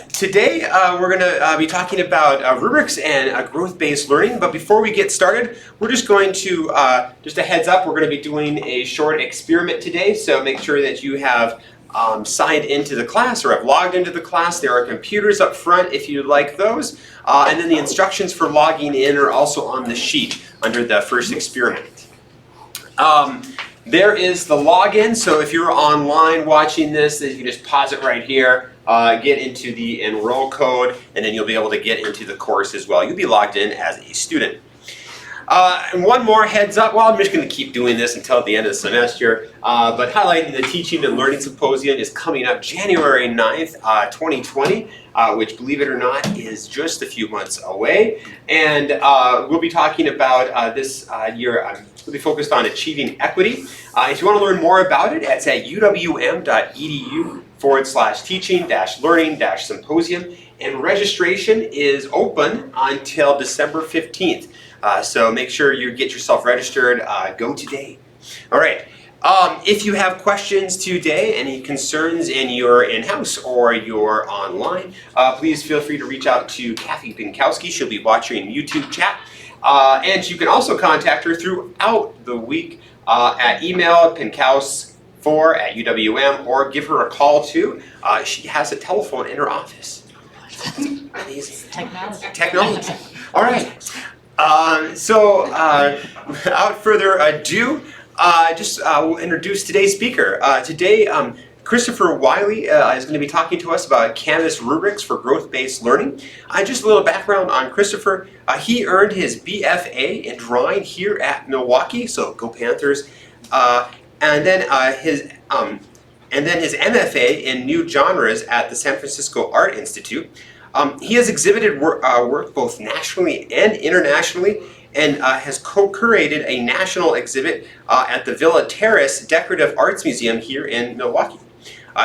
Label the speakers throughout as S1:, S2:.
S1: Today we're going to be talking about rubrics and growth-based learning, but before we get started, we're just going to, just a heads up, we're going to be doing a short experiment today, so make sure that you have signed into the class or have logged into the class. There are computers up front if you'd like those, and then the instructions for logging in are also on the sheet under the first experiment. There is the login, so if you're online watching this, you can just pause it right here, get into the enroll code, and then you'll be able to get into the course as well. You'll be logged in as a student. And one more heads up, well, I'm just going to keep doing this until the end of the semester, but highlighting the Teaching and Learning Symposium is coming up January 9th, 2020, which, believe it or not, is just a few months away. And we'll be talking about this year, we'll be focused on achieving equity. If you want to learn more about it, it's at uwm.edu/teaching-learning-symposium, and registration is open until December 15th. So make sure you get yourself registered. Go today. All right. If you have questions today, any concerns in your in-house or your online, please feel free to reach out to Kathy Pinkowski. She'll be watching YouTube chat. And you can also contact her throughout the week at email pinkaus4@uwm, or give her a call too. She has a telephone in her office. Amazing. Technology. All right. Without further ado, we'll introduce today's speaker. Today, Christopher Wiley is going to be talking to us about Canvas rubrics for growth-based learning. Just a little background on Christopher. He earned his BFA in drawing here at Milwaukee, so go Panthers, and then his MFA in new genres at the San Francisco Art Institute. He has exhibited work both nationally and internationally, and has co-curated a national exhibit at the Villa Terrace Decorative Arts Museum here in Milwaukee.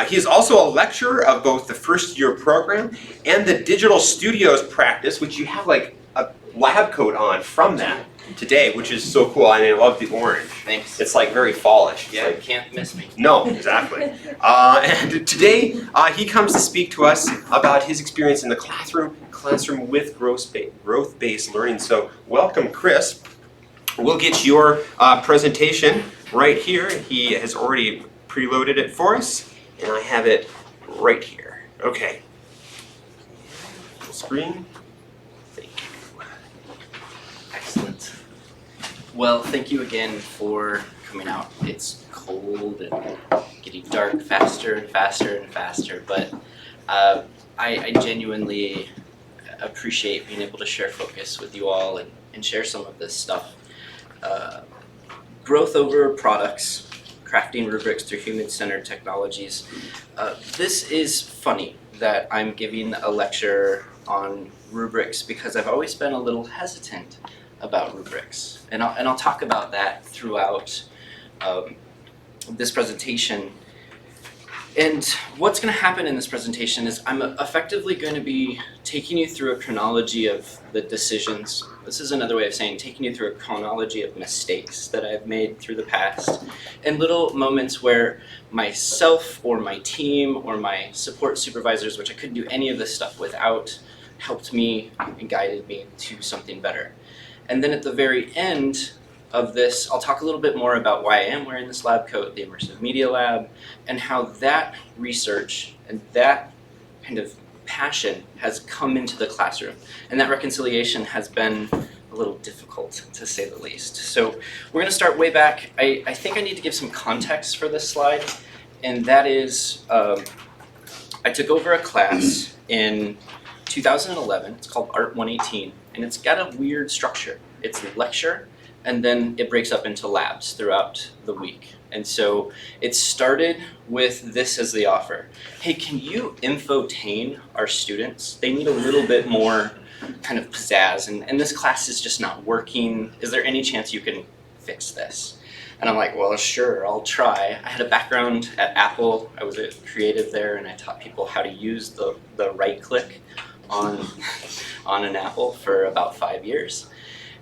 S1: He is also a lecturer of both the first year program and the digital studios practice, which you have like a lab coat on from that today, which is so cool. I mean, I love the orange.
S2: Thanks.
S1: It's like very fallish.
S2: Yeah, you can't miss me.
S1: No, exactly. And today he comes to speak to us about his experience in the classroom with growth-based learning. So welcome, Chris. We'll get your presentation right here. He has already preloaded it for us, and I have it right here. Okay. Full screen. Thank you.
S2: Excellent. Well, thank you again for coming out. It's cold and getting dark faster and faster and faster, but I genuinely appreciate being able to share focus with you all and share some of this stuff. Growth over products, crafting rubrics through human-centered technologies. This is funny that I'm giving a lecture on rubrics because I've always been a little hesitant about rubrics, and I'll talk about that throughout this presentation. And what's going to happen in this presentation is I'm effectively going to be taking you through a chronology of the decisions. This is another way of saying taking you through a chronology of mistakes that I've made through the past, and little moments where myself or my team or my support supervisors, which I couldn't do any of this stuff without, helped me and guided me to something better. And then at the very end of this, I'll talk a little bit more about why I am wearing this lab coat, the Immersive Media Lab, and how that research and that kind of passion has come into the classroom. And that reconciliation has been a little difficult, to say the least. So we're going to start way back. I think I need to give some context for this slide, and that is I took over a class in 2011. It's called Art 118, and it's got a weird structure. It's a lecture, and then it breaks up into labs throughout the week. And so it started with this as the offer. Hey, can you infotain our students? They need a little bit more kind of pizzazz, and this class is just not working. Is there any chance you can fix this? And I'm like, well, sure, I'll try. I had a background at Apple. I was a creative there, and I taught people how to use the right click on an Apple for about 5 years.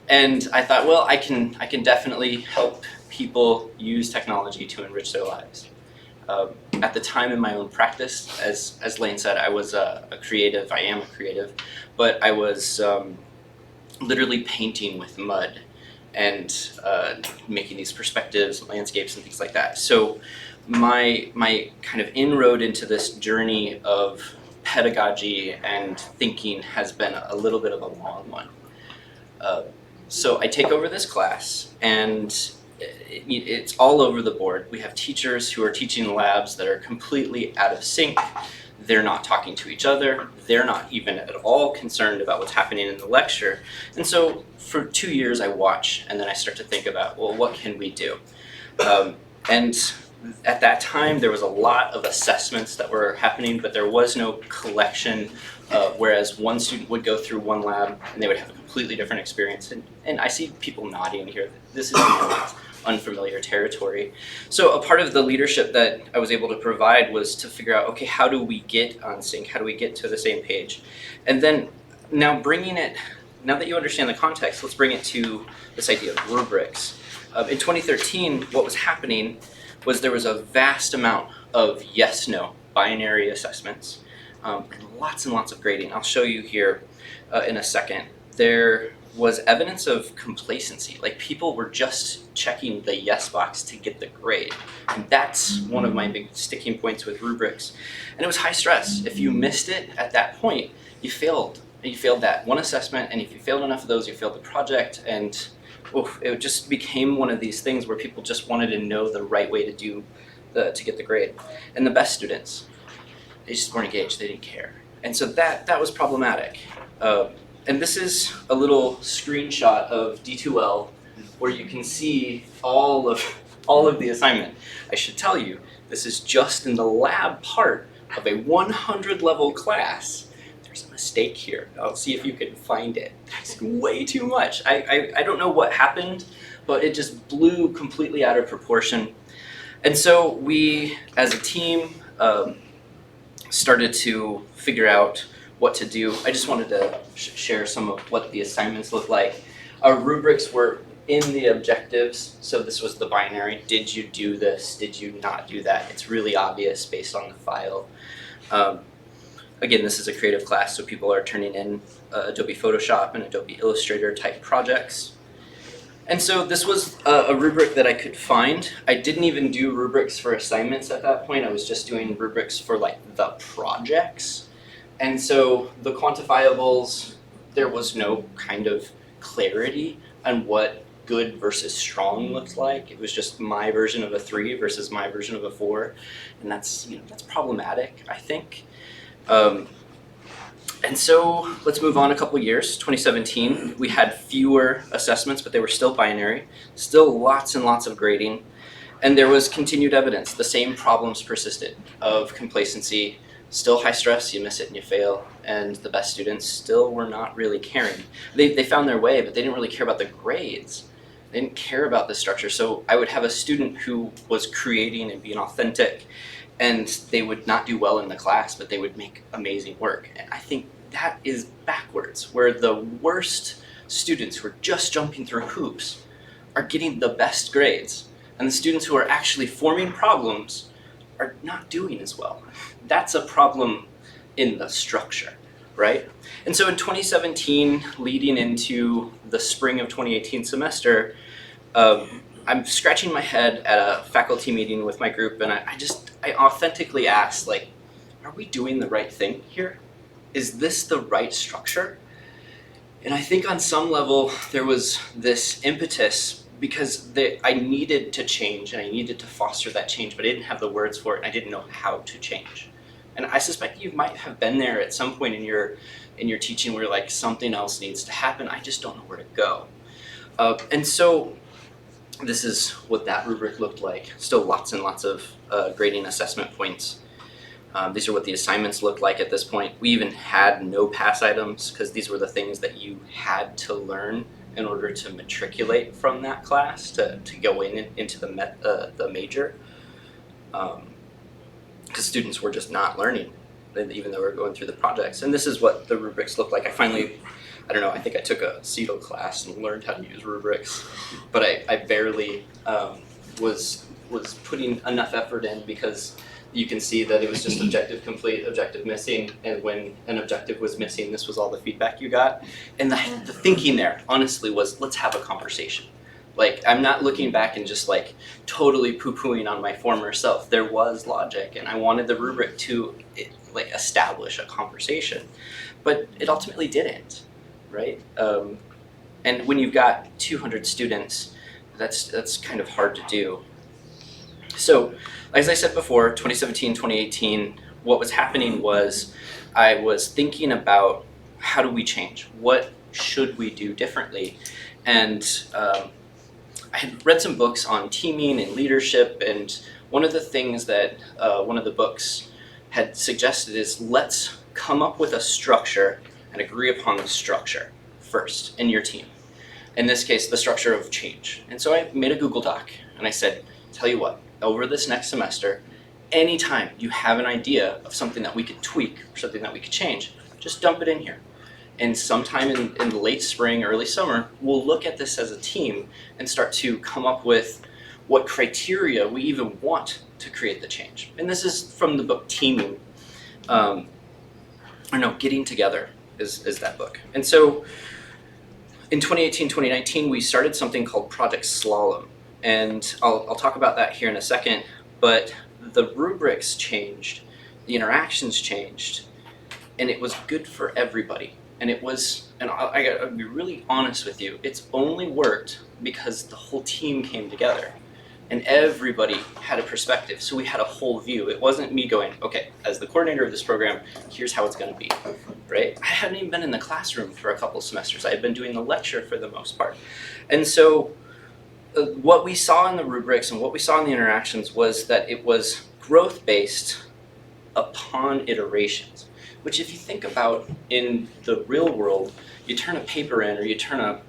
S2: And I thought, well, I can definitely help people use technology to enrich their lives. At the time in my own practice, as Lane said, I was a creative. I am a creative, but I was literally painting with mud and making these perspectives, landscapes, and things like that. So my kind of inroad into this journey of pedagogy and thinking has been a little bit of a long one. So I take over this class, and it's all over the board. We have teachers who are teaching labs that are completely out of sync. They're not talking to each other. They're not even at all concerned about what's happening in the lecture. And so for 2 years I watch, and then I start to think about, well, what can we do? And at that time there was a lot of assessments that were happening, but there was no collection, whereas one student would go through one lab and they would have a completely different experience. And I see people nodding here. This is unfamiliar territory. So a part of the leadership that I was able to provide was to figure out, okay, how do we get on sync? How do we get to the same page? And then now that you understand the context, let's bring it to this idea of rubrics. In 2013, what was happening was there was a vast amount of yes-no binary assessments, and lots of grading. I'll show you here in a second. There was evidence of complacency, like people were just checking the yes box to get the grade. And that's one of my big sticking points with rubrics. And it was high stress. If you missed it at that point, you failed. You failed that one assessment, and if you failed enough of those, you failed the project, and it just became one of these things where people just wanted to know the right way to get the grade. And the best students, they just weren't engaged, they didn't care. And so that was problematic. And this is a little screenshot of D2L where you can see all of the assignment. I should tell you, this is just in the lab part of a 100 level class. There's a mistake here. I'll see if you can find it. That's way too much. I don't know what happened, but it just blew completely out of proportion. And so we, as a team, started to figure out what to do. I just wanted to share some of what the assignments look like. Our rubrics were in the objectives, so this was the binary. Did you do this? Did you not do that? It's really obvious based on the file. Again, this is a creative class, so people are turning in Adobe Photoshop and Adobe Illustrator type projects. And so this was a rubric that I could find. I didn't even do rubrics for assignments at that point. I was just doing rubrics for like the projects. And so the quantifiables, there was no kind of clarity on what good versus strong looked like. It was just my version of a 3 versus my version of a 4. And that's problematic, I think. And so let's move on a couple years. 2017, we had fewer assessments, but they were still binary, still lots and lots of grading. And there was continued evidence. The same problems persisted of complacency, still high stress, you miss it and you fail, and the best students still were not really caring. They found their way, but they didn't really care about the grades. They didn't care about the structure. So I would have a student who was creating and being authentic, and they would not do well in the class, but they would make amazing work. And I think that is backwards, where the worst students who are just jumping through hoops are getting the best grades, and the students who are actually forming problems are not doing as well. That's a problem in the structure, right? And so in 2017, leading into the spring of 2018 semester, I'm scratching my head at a faculty meeting with my group, and I authentically asked, like, are we doing the right thing here? Is this the right structure? And I think on some level there was this impetus because I needed to change and I needed to foster that change, but I didn't have the words for it and I didn't know how to change. And I suspect you might have been there at some point in your teaching where like something else needs to happen. I just don't know where to go. And so this is what that rubric looked like. Still lots and lots of grading assessment points. These are what the assignments looked like at this point. We even had no pass items because these were the things that you had to learn in order to matriculate from that class to go into the major. Because students were just not learning, even though we were going through the projects. And this is what the rubrics look like. I think I took a CETL class and learned how to use rubrics, but I barely was was putting enough effort in, because you can see that it was just objective complete, objective missing, and when an objective was missing, this was all the feedback you got. And the thinking there, honestly, was let's have a conversation. Like, I'm not looking back and just like totally poo-pooing on my former self. There was logic, and I wanted the rubric to like establish a conversation, but it ultimately didn't, right? And when you've got 200 students, that's kind of hard to do. So, as I said before, 2017, 2018, what was happening was I was thinking about how do we change? What should we do differently? And I had read some books on teaming and leadership, and one of the things that one of the books had suggested is let's come up with a structure and agree upon the structure first in your team. In this case, the structure of change. And so I made a Google Doc and I said, tell you what, over this next semester, anytime you have an idea of something that we could tweak or something that we could change, just dump it in here. And sometime in the late spring, early summer, we'll look at this as a team and start to come up with what criteria we even want to create the change. And this is from the book Teaming. Getting Together is that book. And so in 2018, 2019, we started something called Project Slalom. And I'll talk about that here in a second, but the rubrics changed, the interactions changed, and it was good for everybody. And it was, and I gotta be really honest with you, it's only worked because the whole team came together and everybody had a perspective. So we had a whole view. It wasn't me going, okay, as the coordinator of this program, here's how it's gonna be, right? I hadn't even been in the classroom for a couple semesters. I had been doing the lecture for the most part. And so what we saw in the rubrics and what we saw in the interactions was that it was growth-based upon iterations. Which if you think about in the real world, you turn a paper in or you turn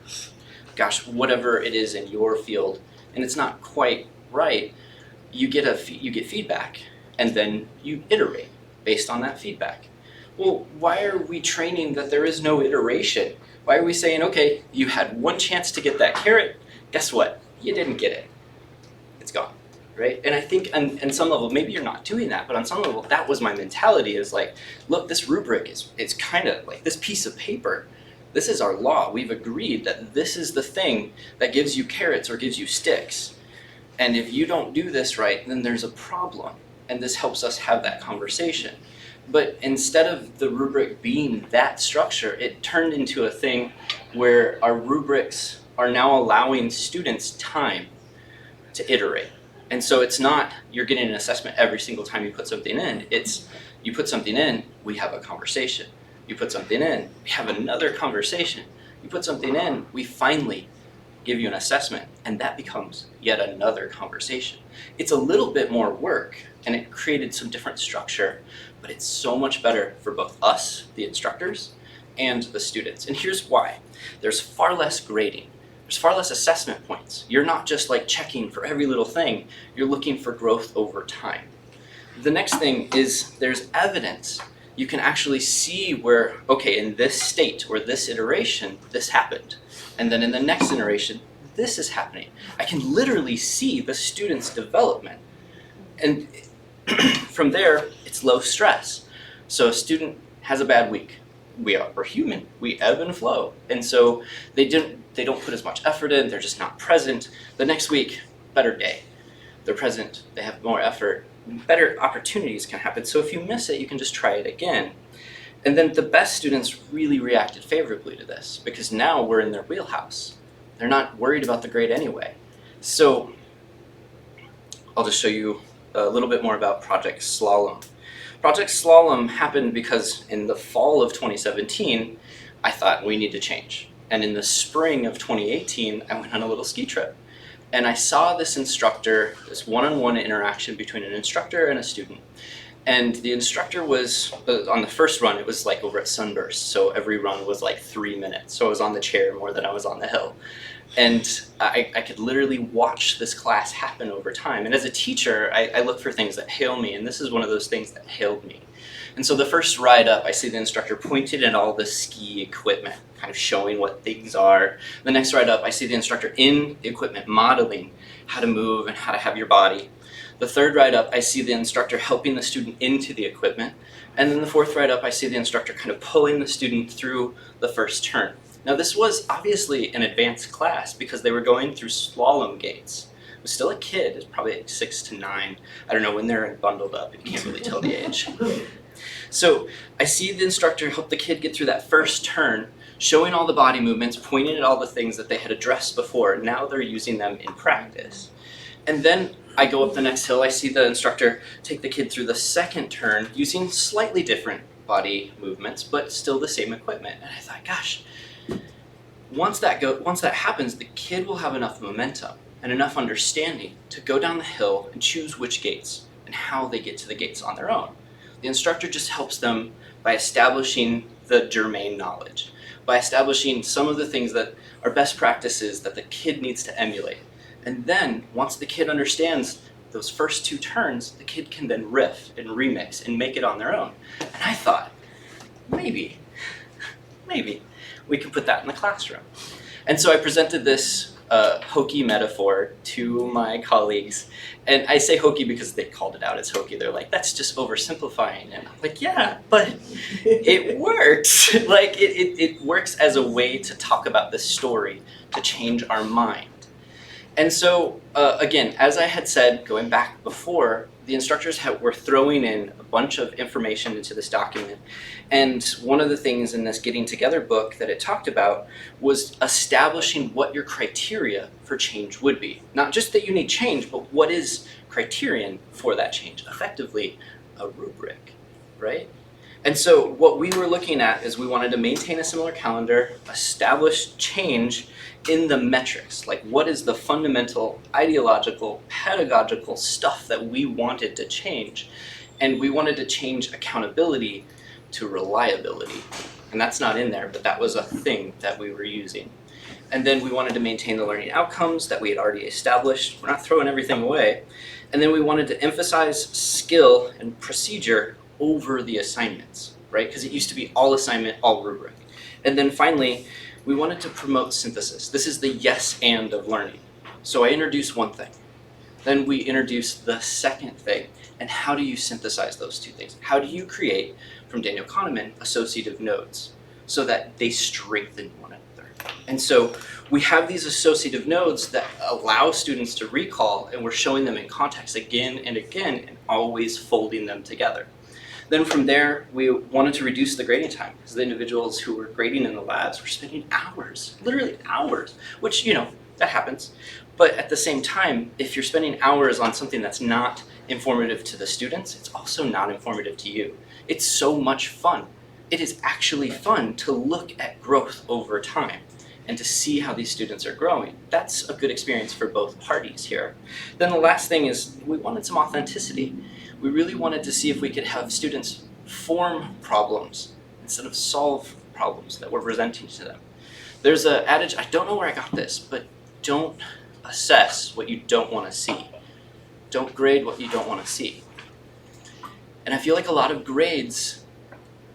S2: whatever it is in your field, and it's not quite right, you get feedback, and then you iterate based on that feedback. Well, why are we training that there is no iteration? Why are we saying, okay, you had one chance to get that carrot, guess what? You didn't get it. It's gone. Right? And I think on some level, maybe you're not doing that, but on some level, that was my mentality, is like, look, this rubric it's kind of like this piece of paper. This is our law. We've agreed that this is the thing that gives you carrots or gives you sticks. And if you don't do this right, then there's a problem. And this helps us have that conversation. But instead of the rubric being that structure, it turned into a thing where our rubrics are now allowing students time to iterate. And so it's not you're getting an assessment every single time you put something in. It's you put something in, we have a conversation. You put something in, we have another conversation. You put something in, we finally give you an assessment, and that becomes yet another conversation. It's a little bit more work, and it created some different structure, but it's so much better for both us, the instructors, and the students. And here's why. There's far less grading. There's far less assessment points. You're not just like checking for every little thing. You're looking for growth over time. The next thing is there's evidence. You can actually see where, okay, in this state or this iteration, this happened. And then in the next iteration, this is happening. I can literally see the student's development. And from there, it's low stress. So a student has a bad week. We're human. We ebb and flow. And so they don't put as much effort in. They're just not present. The next week, better day. They're present. They have more effort. Better opportunities can happen. So if you miss it, you can just try it again. And then the best students really reacted favorably to this because now we're in their wheelhouse. They're not worried about the grade anyway. So I'll just show you a little bit more about Project Slalom. Project Slalom happened because in the fall of 2017, I thought we need to change. And in the spring of 2018, I went on a little ski trip. And I saw this instructor, this one-on-one interaction between an instructor and a student. And the instructor was, on the first run, it was like over at Sunburst. So every run was like 3 minutes. So I was on the chair more than I was on the hill. And I could literally watch this class happen over time. And as a teacher, I look for things that hail me. And this is one of those things that hailed me. And so the first ride up, I see the instructor pointed at all the ski equipment, kind of showing what things are. The next ride up, I see the instructor in the equipment modeling how to move and how to have your body. The third ride up, I see the instructor helping the student into the equipment. And then the fourth ride up, I see the instructor kind of pulling the student through the first turn. Now this was obviously an advanced class because they were going through slalom gates. I was still a kid, it's probably like 6 to 9. I don't know when they're bundled up, you can't really tell the age. So I see the instructor help the kid get through that first turn, showing all the body movements, pointing at all the things that they had addressed before. Now they're using them in practice. And then I go up the next hill, I see the instructor take the kid through the second turn using slightly different body movements, but still the same equipment. And I thought, gosh, once that happens, the kid will have enough momentum and enough understanding to go down the hill and choose which gates and how they get to the gates on their own. The instructor just helps them by establishing the germane knowledge, by establishing some of the things that are best practices that the kid needs to emulate. And then, once the kid understands those first 2 turns, the kid can then riff and remix and make it on their own. And I thought, maybe we can put that in the classroom. And so I presented this hokey metaphor to my colleagues. And I say hokey because they called it out as hokey. They're like, that's just oversimplifying. And I'm like, yeah, but it works. Like, it works as a way to talk about this story, to change our mind. And so, again, as I had said, going back before, the instructors were throwing in a bunch of information into this document. And one of the things in this Getting Together book that it talked about was establishing what your criteria for change would be. Not just that you need change, but what is criterion for that change? Effectively, a rubric, right? And so what we were looking at is we wanted to maintain a similar calendar, establish change in the metrics, like what is the fundamental ideological, pedagogical stuff that we wanted to change. And we wanted to change accountability to reliability. And that's not in there, but that was a thing that we were using. And then we wanted to maintain the learning outcomes that we had already established. We're not throwing everything away. And then we wanted to emphasize skill and procedure over the assignments, right? Because it used to be all assignment, all rubric. And then finally, we wanted to promote synthesis. This is the yes and of learning. So I introduced one thing. Then we introduced the second thing. And how do you synthesize those two things? How do you create, from Daniel Kahneman, associative nodes so that they strengthen one another? And so we have these associative nodes that allow students to recall, and we're showing them in context again and again and always folding them together. Then from there, we wanted to reduce the grading time because the individuals who were grading in the labs were spending hours, literally hours, which, that happens. But at the same time, if you're spending hours on something that's not informative to the students, it's also not informative to you. It's so much fun. It is actually fun to look at growth over time and to see how these students are growing. That's a good experience for both parties here. Then the last thing is we wanted some authenticity. We really wanted to see if we could have students form problems instead of solve problems that we're presenting to them. There's an adage, I don't know where I got this, but don't assess what you don't want to see. Don't grade what you don't want to see. And I feel like a lot of grades,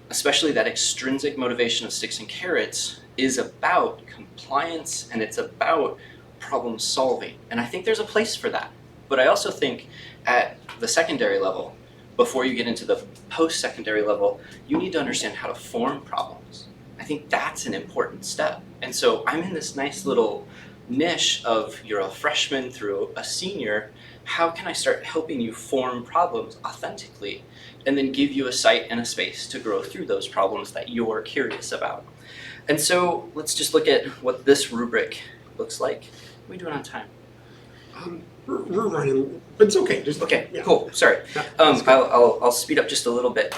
S2: especially that extrinsic motivation of sticks and carrots, is about compliance and it's about problem solving. And I think there's a place for that. But I also think at the secondary level, before you get into the post-secondary level, you need to understand how to form problems. I think that's an important step. And so I'm in this nice little niche of you're a freshman through a senior. How can I start helping you form problems authentically and then give you a site and a space to grow through those problems that you're curious about? And so let's just look at what this rubric looks like. Are we doing on time?
S3: We're running, but it's okay. Just
S2: Okay,
S3: yeah.
S2: cool, sorry.
S3: Yeah, that's good.
S2: I'll speed up just a little bit.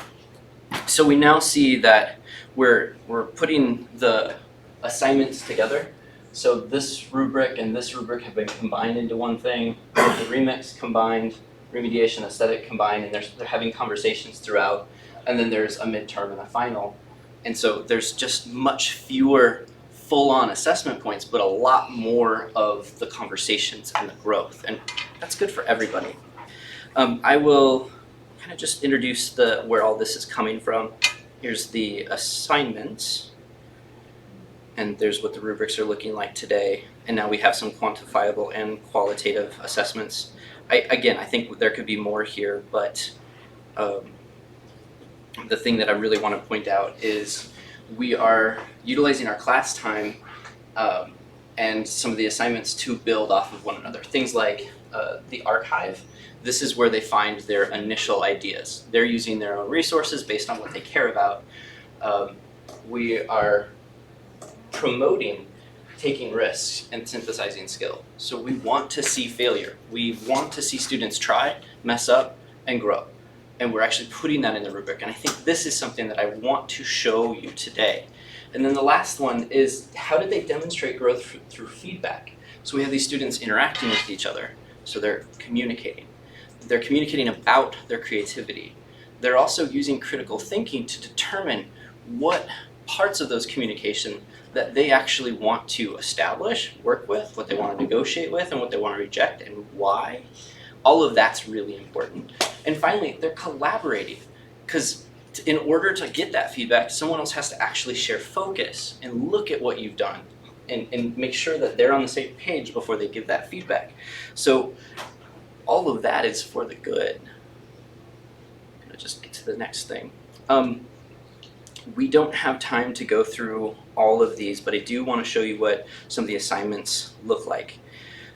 S2: So we now see that we're putting the assignments together. So this rubric and this rubric have been combined into one thing. The remix combined, remediation, aesthetic combined, and they're having conversations throughout. And then there's a midterm and a final. And so there's just much fewer full-on assessment points, but a lot more of the conversations and the growth. And that's good for everybody. I will kind of just introduce where all this is coming from. Here's the assignments, and there's what the rubrics are looking like today. And now we have some quantifiable and qualitative assessments. I think there could be more here, but the thing that I really want to point out is we are utilizing our class time and some of the assignments to build off of one another. Things like the archive. This is where they find their initial ideas. They're using their own resources based on what they care about. We are promoting taking risks and synthesizing skill. So we want to see failure. We want to see students try, mess up, and grow. And we're actually putting that in the rubric. And I think this is something that I want to show you today. And then the last one is, how did they demonstrate growth through feedback? So we have these students interacting with each other. So they're communicating. They're communicating about their creativity. They're also using critical thinking to determine what parts of those communication that they actually want to establish, work with, what they want to negotiate with, and what they want to reject, and why. All of that's really important. And finally, they're collaborating, because in order to get that feedback, someone else has to actually share focus and look at what you've done and make sure that they're on the same page before they give that feedback. So all of that is for the good. I'm gonna just get to the next thing. We don't have time to go through all of these, but I do want to show you what some of the assignments look like.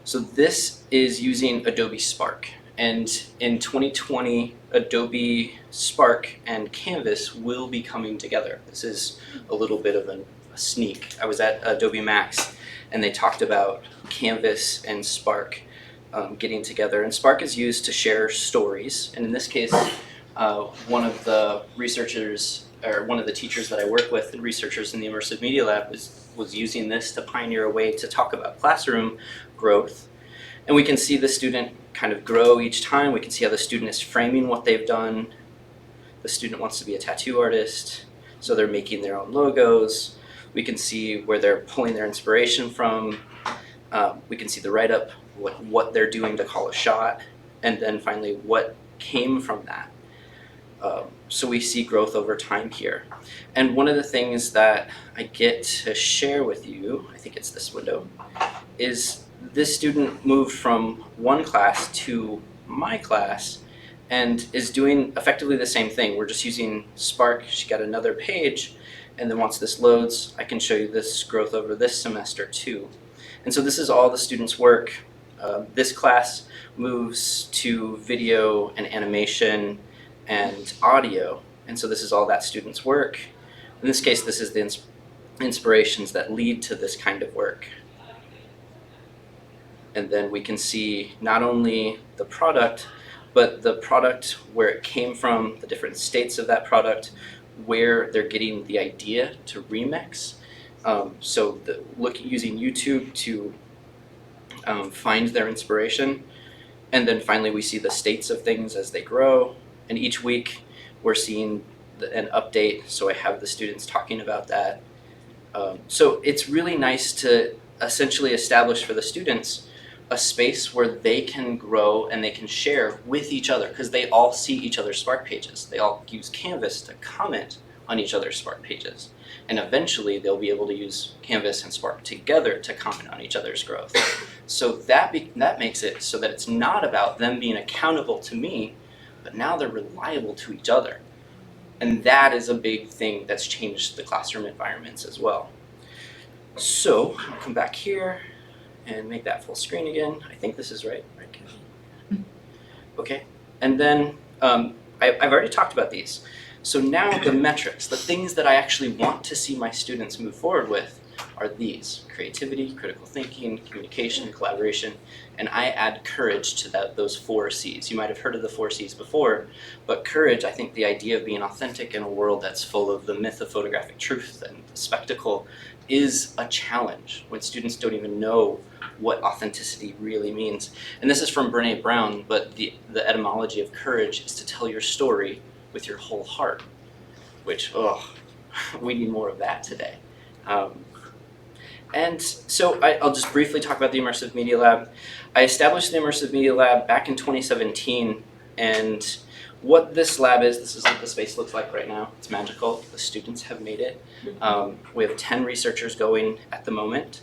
S2: So this is using Adobe Spark. And in 2020, Adobe Spark and Canvas will be coming together. This is a little bit of a sneak. I was at Adobe Max and they talked about Canvas and Spark getting together. And Spark is used to share stories. And in this case, one of the researchers, or one of the teachers that I work with and researchers in the Immersive Media Lab was using this to pioneer a way to talk about classroom growth. And we can see the student kind of grow each time. We can see how the student is framing what they've done. The student wants to be a tattoo artist, so they're making their own logos. We can see where they're pulling their inspiration from. We can see the write-up, what they're doing to call a shot, and then finally what came from that. So we see growth over time here. And one of the things that I get to share with you, I think it's this window, is this student moved from one class to my class and is doing effectively the same thing. We're just using Spark. She got another page, and then once this loads, I can show you this growth over this semester too. And so this is all the students' work. This class moves to video and animation and audio, and so this is all that student's work. In this case, this is the inspirations that lead to this kind of work. And then we can see not only the product, but the product, where it came from, the different states of that product, where they're getting the idea to remix. So using YouTube to find their inspiration. And then finally we see the states of things as they grow. And each week we're seeing an update, so I have the students talking about that. So it's really nice to essentially establish for the students a space where they can grow and they can share with each other, because they all see each other's Spark pages. They all use Canvas to comment on each other's Spark pages. And eventually they'll be able to use Canvas and Spark together to comment on each other's growth. So that makes it so that it's not about them being accountable to me, but now they're reliable to each other. And that is a big thing that's changed the classroom environments as well. So I'll come back here and make that full screen again. I think this is right, Kevin? Okay, and then I've already talked about these. So now the metrics, the things that I actually want to see my students move forward with, are these: creativity, critical thinking, communication, collaboration, and I add courage to those 4 C's. You might have heard of the 4 C's before, but courage, I think the idea of being authentic in a world that's full of the myth of photographic truth and the spectacle is a challenge when students don't even know what authenticity really means. And this is from Brené Brown, but the etymology of courage is to tell your story with your whole heart, which, we need more of that today. And so I'll just briefly talk about the Immersive Media Lab. I established the Immersive Media Lab back in 2017, and What this lab is, this is what the space looks like right now. It's magical. The students have made it. We have 10 researchers going at the moment.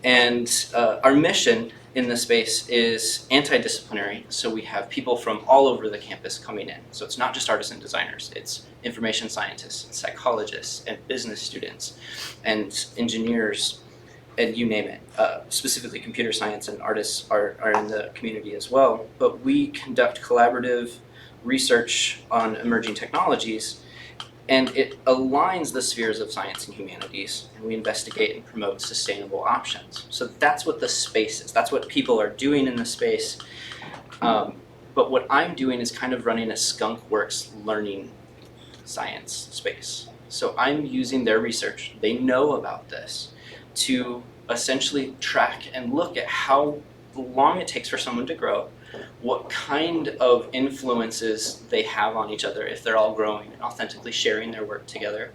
S2: And our mission in the space is anti-disciplinary. So we have people from all over the campus coming in. So it's not just artists and designers. It's information scientists, and psychologists, and business students, and engineers, and you name it. Specifically computer science and artists are in the community as well. But we conduct collaborative research on emerging technologies, and it aligns the spheres of science and humanities, and we investigate and promote sustainable options. So that's what the space is. That's what people are doing in the space. But what I'm doing is kind of running a skunkworks learning science space. So I'm using their research, they know about this, to essentially track and look at how long it takes for someone to grow, what kind of influences they have on each other if they're all growing and authentically sharing their work together.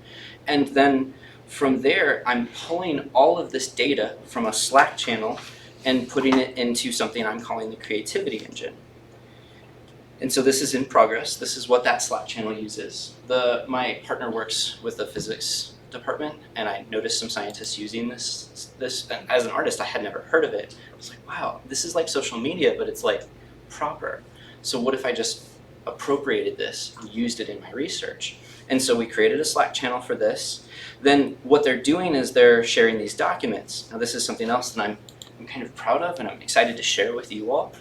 S2: And then from there, I'm pulling all of this data from a Slack channel and putting it into something I'm calling the creativity engine. And so this is in progress. This is what that Slack channel uses. My partner works with the physics department, and I noticed some scientists using this. And as an artist, I had never heard of it. I was like, wow, this is like social media, but it's like proper. So what if I just appropriated this and used it in my research? And so we created a Slack channel for this. Then what they're doing is they're sharing these documents. Now this is something else that I'm kind of proud of and I'm excited to share with you all.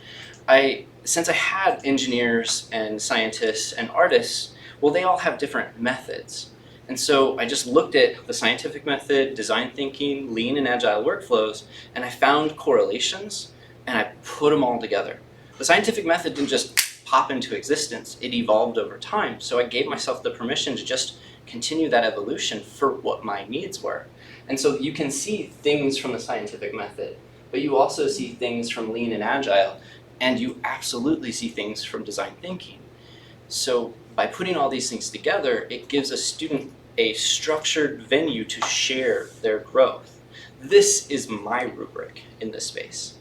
S2: Since I had engineers and scientists and artists, well, they all have different methods. And so I just looked at the scientific method, design thinking, lean and agile workflows, and I found correlations and I put them all together. The scientific method didn't just pop into existence, it evolved over time. So I gave myself the permission to just continue that evolution for what my needs were. And so you can see things from the scientific method, but you also see things from lean and agile, and you absolutely see things from design thinking. So by putting all these things together, it gives a student a structured venue to share their growth. This is my rubric in this space.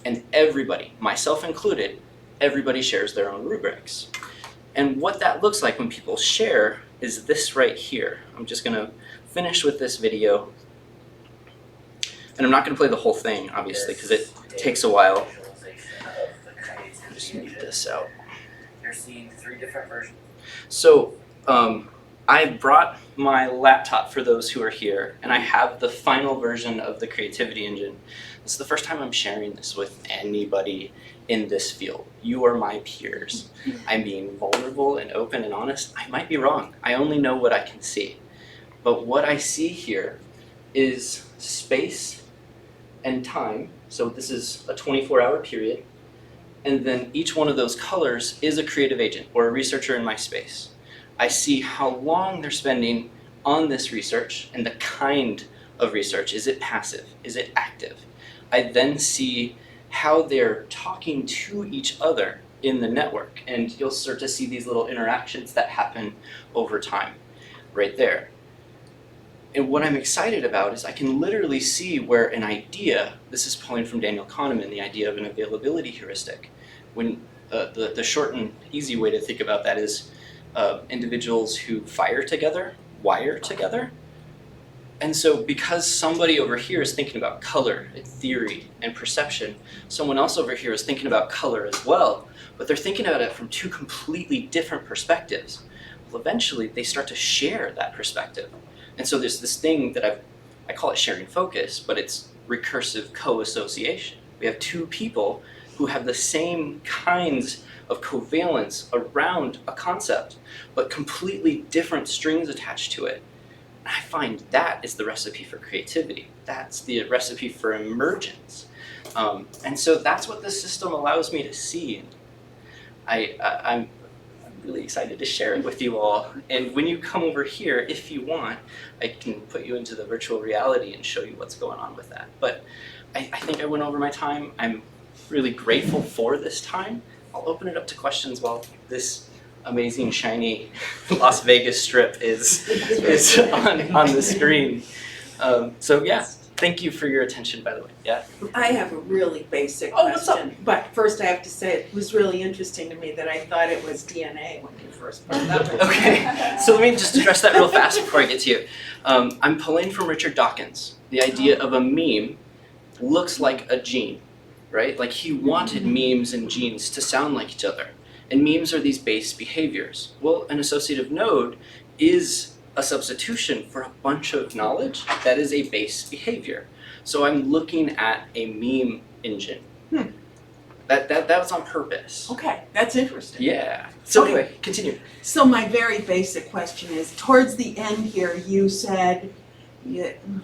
S2: And everybody, myself included, everybody shares their own rubrics. And what that looks like when people share is this right here. I'm just gonna finish with this video. And I'm not gonna play the whole thing, obviously, because it takes a while. Just mute this out.
S4: You're seeing 3 different versions.
S2: So I brought my laptop for those who are here, and I have the final version of the creativity engine. This is the first time I'm sharing this with anybody in this field. You are my peers. I'm being vulnerable and open and honest. I might be wrong. I only know what I can see. But what I see here is space and time. So this is a 24-hour period. And then each one of those colors is a creative agent or a researcher in my space. I see how long they're spending on this research and the kind of research. Is it passive? Is it active? I then see how they're talking to each other in the network, and you'll start to see these little interactions that happen over time right there. And what I'm excited about is I can literally see where an idea, this is pulling from Daniel Kahneman, the idea of an availability heuristic. When the short and easy way to think about that is individuals who fire together, wire together. And so because somebody over here is thinking about color and theory and perception, someone else over here is thinking about color as well, but they're thinking about it from 2 completely different perspectives. Well, eventually they start to share that perspective. And so there's this thing that I call it sharing focus, but it's recursive co-association. We have 2 people who have the same kinds of covalence around a concept, but completely different strings attached to it. And I find that is the recipe for creativity. That's the recipe for emergence. And so that's what this system allows me to see. I'm really excited to share it with you all. And when you come over here, if you want, I can put you into the virtual reality and show you what's going on with that. But I think I went over my time. I'm really grateful for this time. I'll open it up to questions while this amazing shiny Las Vegas strip is on the screen. So yeah, Thank you for your attention, by the way. Yeah.
S5: I have a really basic
S2: Oh, what's up?
S5: question, but first I have to say it was really interesting to me that I thought it was DNA when you first brought it up.
S2: Okay, so let me just address that real fast before I get to you. I'm pulling from Richard Dawkins. The idea of a meme looks like a gene, right? Like he wanted memes and genes to sound like each other. And memes are these base behaviors. Well, an associative node is a substitution for a bunch of knowledge that is a base behavior. So I'm looking at a meme engine. That was on purpose.
S5: Okay, that's interesting.
S2: Yeah. So
S5: Okay.
S2: anyway, continue.
S5: So my very basic question is, towards the end here, you said,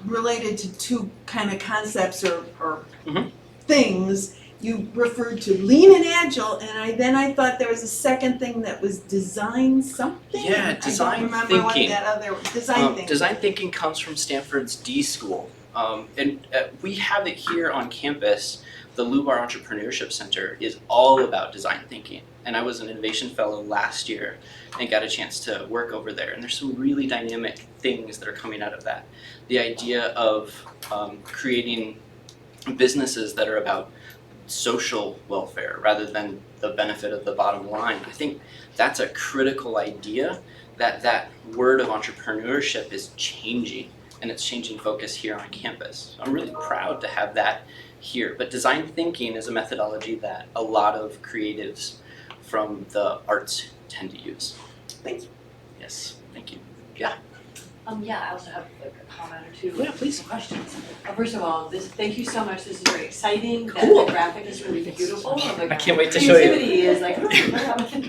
S5: related to two kind of concepts or
S2: Mhm.
S5: things, you referred to lean and agile, and then I thought there was a second thing that was design something?
S2: Yeah, design
S5: I don't remember what
S2: thinking.
S5: that other, design thinking.
S2: Design thinking comes from Stanford's D School, and we have it here on campus. The Lubar Entrepreneurship Center is all about design thinking, and I was an innovation fellow last year and got a chance to work over there. And there's some really dynamic things that are coming out of that. The idea of creating businesses that are about social welfare rather than the benefit of the bottom line. I think that's a critical idea that word of entrepreneurship is changing, and it's changing focus here on campus. I'm really proud to have that here. But design thinking is a methodology that a lot of creatives from the arts tend to use.
S5: Thank you.
S2: Yes, thank you.
S6: Yeah, I also have like a comment or two.
S2: Yeah, please.
S6: Some questions. First of all, thank you so much. This is very exciting.
S2: Cool.
S6: The graphic is really beautiful.
S2: I can't wait to show you.
S6: Creativity is like,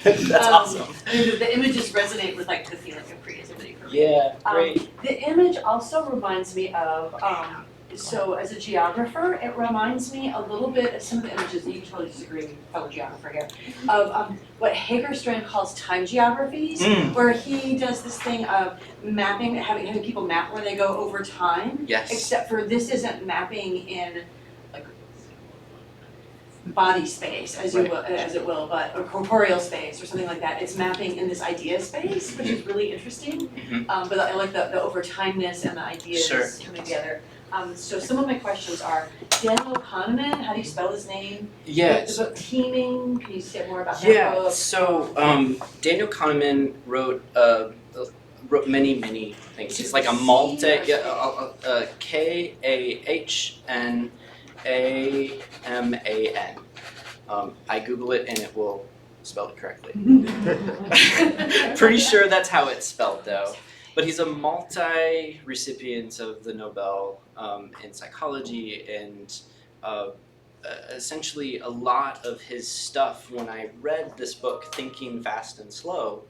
S2: That's awesome.
S6: I mean, the images resonate with like the feeling of creativity for me.
S2: Yeah, great.
S6: The image also reminds me of, so as a geographer, it reminds me a little bit of some of the images that you totally disagree with, fellow geographer here, of what Hagerstrand calls time geographies, where he does this thing of mapping, having people map where they go over time,
S2: Yes.
S6: except for this isn't mapping in like body space, as you
S2: Right.
S6: will, as it will, but or corporeal space or something like that. It's mapping in this idea space, which is really interesting.
S2: Mhm.
S6: But I like the over timeness and the ideas
S2: Sure.
S6: coming together. So some of my questions are, Daniel Kahneman, how do you spell his name?
S2: Yes.
S6: The book Teaming, can you say more about that
S2: Yeah,
S6: book?
S2: so Daniel Kahneman wrote many things. He's like a Kahnaman. I Google it and it will spell it correctly. Pretty sure that's how it's spelled though. But he's a multi-recipient of the Nobel in psychology, and essentially a lot of his stuff, when I read this book, Thinking Fast and Slow,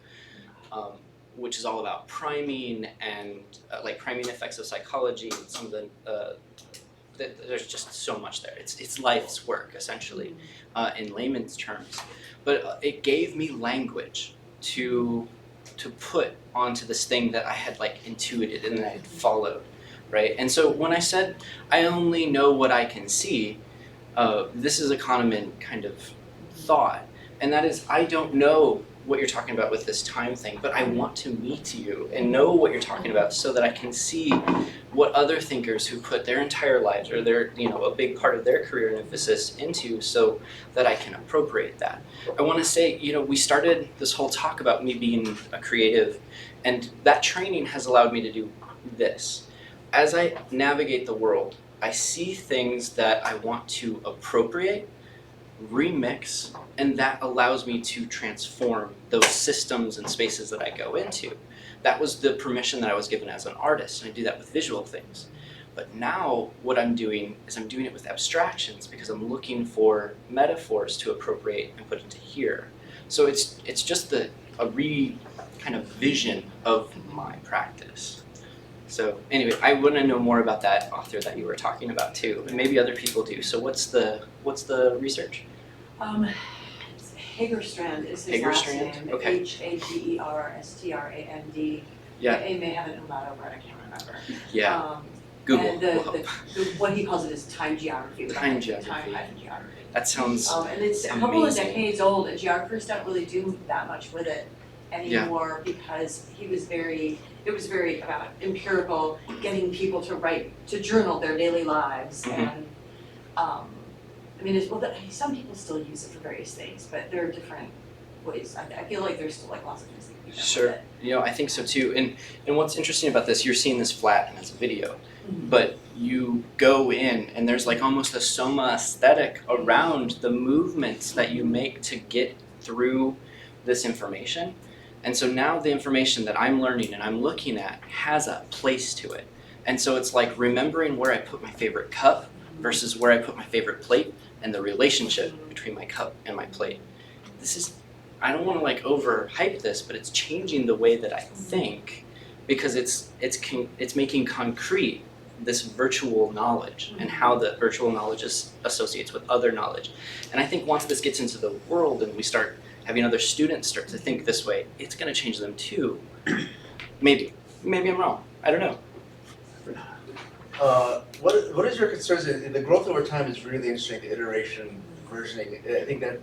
S2: which is all about priming and like priming effects of psychology and some of the there's just so much there. It's life's work essentially, in layman's terms. But it gave me language to put onto this thing that I had like intuited and that I had followed, right? And so when I said I only know what I can see, this is a Kahneman kind of thought, and that is I don't know what you're talking about with this time thing, but I want to meet you and know what you're talking about so that I can see what other thinkers who put their entire lives or their, a big part of their career and emphasis into, so that I can appropriate that. I want to say, we started this whole talk about me being a creative, and that training has allowed me to do this. As I navigate the world, I see things that I want to appropriate, remix, and that allows me to transform those systems and spaces that I go into. That was the permission that I was given as an artist, and I do that with visual things. But now what I'm doing is I'm doing it with abstractions because I'm looking for metaphors to appropriate and put into here. So it's just a kind of vision of my practice. So anyway, I want to know more about that author that you were talking about too, and maybe other people do. So what's the research?
S6: Hagerstrand is his
S2: Hagerstrand?
S6: last name.
S2: Okay.
S6: Hagerstrand.
S2: Yeah.
S6: It may have an umlaut over it, I can't remember.
S2: Yeah. Google
S6: And
S2: will help.
S6: what he calls it is time geography.
S2: Time geography.
S6: Time geography.
S2: That sounds
S6: And it's a couple of
S2: amazing.
S6: decades old, and geographers don't really do that much with it anymore because he was very it was very about empirical, getting people to write, to journal their daily lives and, I mean, some people still use it for various things, but there are different ways. I feel like there's still like lots of things that you can do
S2: Sure.
S6: with it.
S2: You know, I think so too. And what's interesting about this, you're seeing this flat and it's a video, but you go in and there's like almost a soma aesthetic around the movements that you make to get through this information. And so now the information that I'm learning and I'm looking at has a place to it. And so it's like remembering where I put my favorite cup versus where I put my favorite plate and the relationship between my cup and my plate. This is, I don't want to like overhype this, but it's changing the way that I think because it's making concrete this virtual knowledge and how the virtual knowledge associates with other knowledge. And I think once this gets into the world and we start having other students start to think this way, it's going to change them too. Maybe I'm wrong. I don't know.
S7: What is your concerns? The growth over time is really interesting. The iteration, versioning. I think that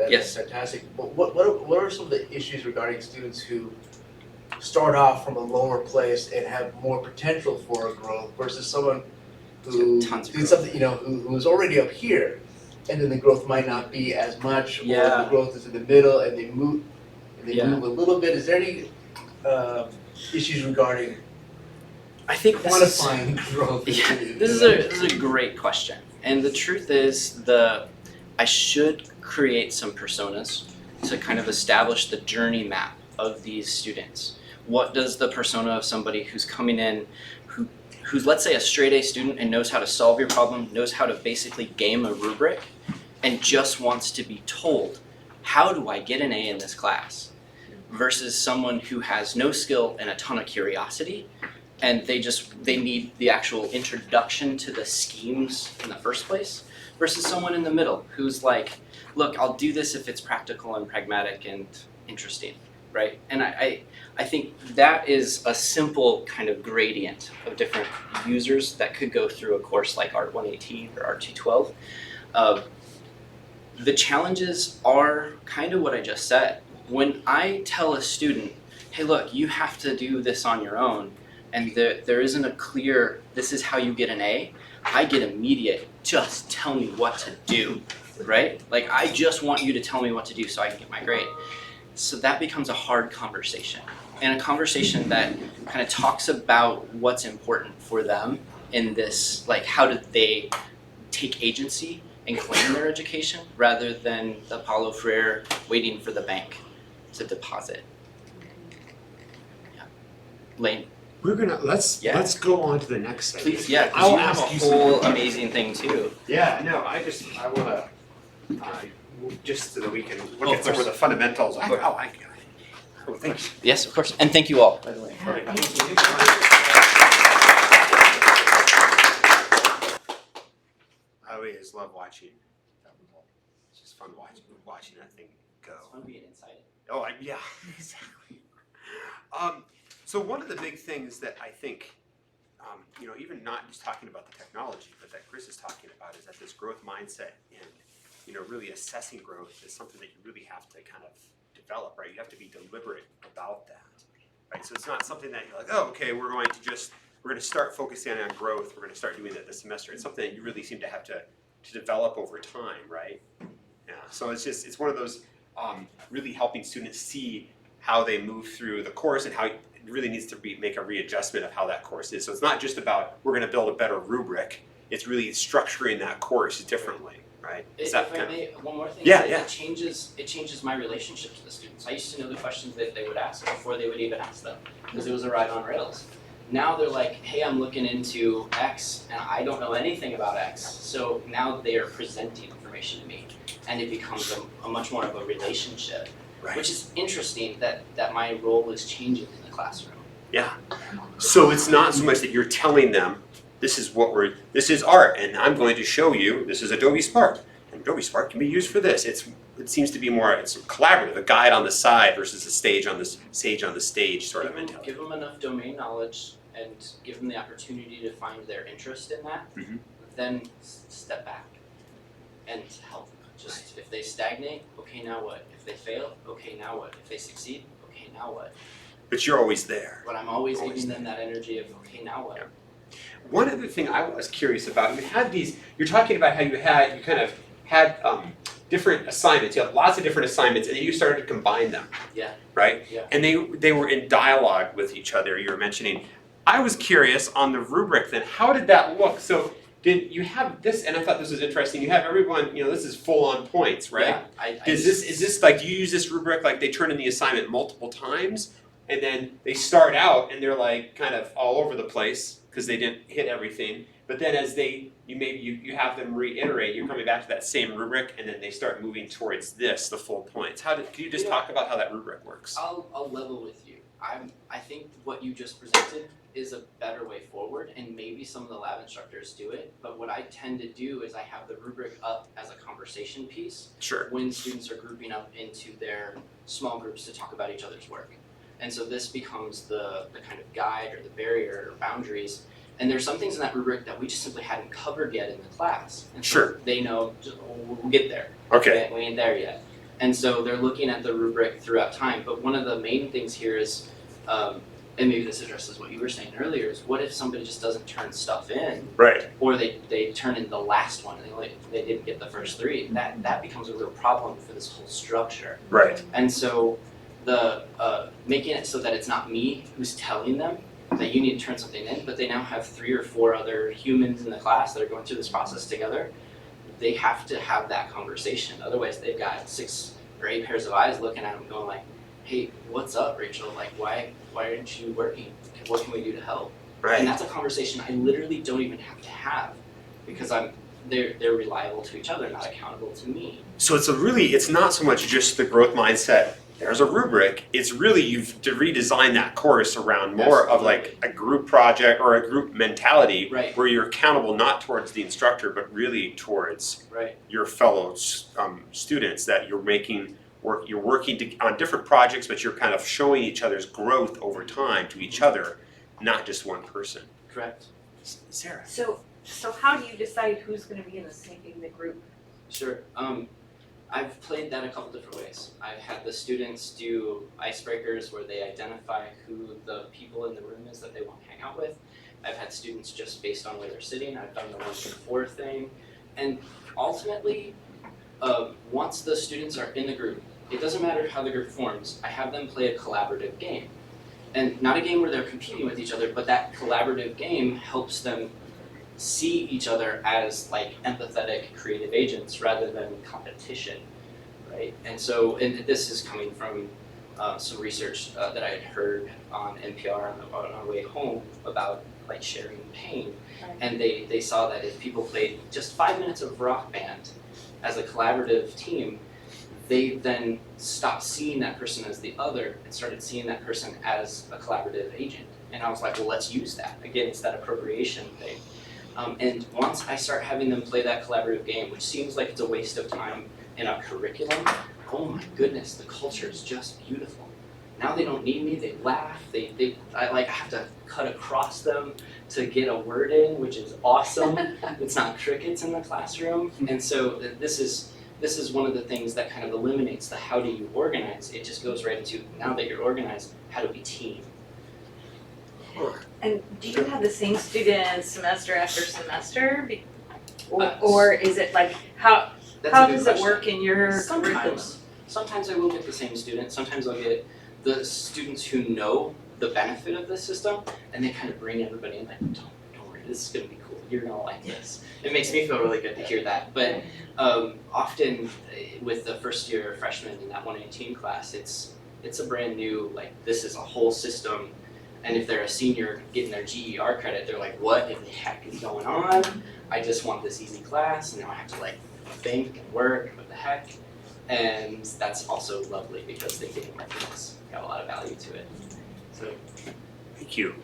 S2: Yes.
S7: is fantastic. But what are some of the issues regarding students who start off from a lower place and have more potential for growth versus someone who
S2: Tons of
S7: did
S2: growth.
S7: something, who's already up here, and then the growth might not be as much, or
S2: Yeah.
S7: the growth is in the middle, and they move
S2: Yeah.
S7: a little bit. Is there any issues regarding
S2: I think this is,
S7: quantifying growth?
S2: yeah, this is a great question. And the truth is I should create some personas to kind of establish the journey map of these students. What does the persona of somebody who's coming in, who's let's say a straight A student and knows how to solve your problem, knows how to basically game a rubric, and just wants to be told, how do I get an A in this class? Versus someone who has no skill and a ton of curiosity, and they need the actual introduction to the schemes in the first place, versus someone in the middle who's like, look, I'll do this if it's practical and pragmatic and interesting, right? And I think that is a simple kind of gradient of different users that could go through a course like Art 118 or Art 212. The challenges are kind of what I just said. When I tell a student, hey look, you have to do this on your own, and there isn't a clear, this is how you get an A, I get immediate, just tell me what to do, right? Like I just want you to tell me what to do so I can get my grade. So that becomes a hard conversation, and a conversation that kind of talks about what's important for them in this, like how do they take agency and claim their education rather than the Paulo Freire waiting for the bank to deposit. Yeah. Lane,
S3: Let's go on to the next segment.
S2: please, yeah, 'cause
S3: I'll
S2: you have a
S3: ask you
S2: whole
S3: some-
S2: amazing thing too.
S1: Yeah, no, I wanna, just so that we can look
S2: Oh,
S1: at
S2: of
S1: some of
S2: course.
S1: the fundamentals.
S2: Of course.
S1: Oh, thanks.
S2: Yes, of course, and thank you all, by the way.
S1: I always love watching. It's just fun watching that thing go.
S2: It's fun being inside it.
S1: Oh, yeah, exactly. So one of the big things that I think, even not just talking about the technology, but that Chris is talking about is that this growth mindset and, really assessing growth is something that you really have to kind of develop, right? You have to be deliberate about that, right? So it's not something that you're like, oh, okay, we're going to start focusing on growth. We're going to start doing that this semester. It's something that you really seem to have to develop over time, right? Yeah. So it's one of those really helping students see how they move through the course and how it really needs to make a readjustment of how that course is. So it's not just about we're going to build a better rubric. It's really structuring that course differently, right?
S2: If I may, one more thing.
S1: Yeah,
S2: is
S1: yeah.
S2: It changes my relationship to the students. I used to know the questions that they would ask before they would even ask them, because it was a ride on rails. Now they're like, hey, I'm looking into X, and I don't know anything about X. So now they are presenting information to me, and it becomes a much more of a relationship,
S1: Right.
S2: which is interesting that my role is changing in the classroom.
S1: Yeah. So it's not so much that you're telling them this is art, and I'm going to show you this is Adobe Spark, and Adobe Spark can be used for this. It seems to be more it's collaborative, a guide on the side versus a sage on the stage sort of mentality.
S2: Give them enough domain knowledge and give them the opportunity to find their interest in that, then step back and help. Just if they stagnate, okay, now what? If they fail, okay, now what? If they succeed, okay, now what?
S1: but you're always there.
S2: But I'm always
S1: Always
S2: giving them that energy of, okay, now what?
S1: Yeah. One other thing I was curious about, you had these, you're talking about how you kind of had different assignments, you have lots of different assignments, and then you started to combine them.
S2: Yeah.
S1: Right?
S2: Yeah.
S1: And they were in dialogue with each other, you were mentioning. I was curious on the rubric then, how did that look? So did you have this, and I thought this was interesting, you have everyone, this is full on points, right?
S2: Yeah,
S1: Is this like, do you use this rubric, like they turn in the assignment multiple times, and then they start out and they're like kind of all over the place because they didn't hit everything, but then as you have them reiterate, you're coming back to that same rubric, and then they start moving towards this, the full points. Can you just talk about how that rubric works?
S2: I'll level with you. I think what you just presented is a better way forward, and maybe some of the lab instructors do it, but what I tend to do is I have the rubric up as a conversation piece
S1: Sure.
S2: when students are grouping up into their small groups to talk about each other's work. And so this becomes the kind of guide or the barrier or boundaries. And there's some things in that rubric that we just simply hadn't covered yet in the class. And so
S1: Sure.
S2: they know, we'll get there.
S1: Okay.
S2: We ain't there yet. And so they're looking at the rubric throughout time. But one of the main things here is, and maybe this addresses what you were saying earlier, is what if somebody just doesn't turn stuff in,
S1: Right.
S2: or they turn in the last one and they didn't get the first three? That becomes a real problem for this whole structure.
S1: Right.
S2: And so the making it so that it's not me who's telling them that you need to turn something in, but they now have 3 or 4 other humans in the class that are going through this process together. They have to have that conversation. Otherwise, they've got 6 or 8 pairs of eyes looking at them, going like, "Hey, what's up, Rachel? Like, why aren't you working? What can we do to help?" And
S1: Right.
S2: that's a conversation I literally don't even have to have because they're reliable to each other, not accountable to me.
S1: So it's not so much just the growth mindset. There's a rubric. It's really you've to redesign that course around more of like a group project or a group mentality,
S2: Right.
S1: where you're accountable not towards the instructor but really towards
S2: Right.
S1: your fellow students that you're making work. You're working on different projects, but you're kind of showing each other's growth over time to each other, not just one person.
S2: Correct.
S1: Sarah.
S8: So how do you decide who's gonna be in the group?
S2: Sure. I've played that a couple different ways. I've had the students do icebreakers where they identify who the people in the room is that they want to hang out with. I've had students just based on where they're sitting. I've done the 1 through 4 thing. And ultimately, once the students are in the group, it doesn't matter how the group forms, I have them play a collaborative game. And not a game where they're competing with each other, but that collaborative game helps them see each other as like empathetic creative agents rather than competition, right? And this is coming from some research that I had heard on NPR on our way home about like sharing pain.
S8: Right.
S2: And they saw that if people played just 5 minutes of Rock Band as a collaborative team, they then stopped seeing that person as the other and started seeing that person as a collaborative agent. And I was like, well, let's use that. Again, it's that appropriation thing. And once I start having them play that collaborative game, which seems like it's a waste of time in a curriculum, oh my goodness, the culture is just beautiful. Now they don't need me, they laugh, I have to cut across them to get a word in, which is awesome. It's not crickets in the classroom. And so this is one of the things that kind of eliminates the how do you organize. It just goes right into, now that you're organized, how do we team?
S8: And do you have the same students semester after semester? Or is it like, how
S2: That's a good
S8: does it
S2: question.
S8: work in your curriculum?
S2: Sometimes I will get the same students, sometimes I'll get the students who know the benefit of this system, and they kind of bring everybody in like, don't worry, this is gonna be cool, you're gonna like this. It makes me feel really good to hear that, but often with the first year freshmen in that 118 class, it's a brand new, like this is a whole system, and if they're a senior getting their GER credit, they're like, what in the heck is going on? I just want this easy class, and now I have to like think and work, what the heck? And that's also lovely because they get it's got a lot of value to it. So
S1: Thank you.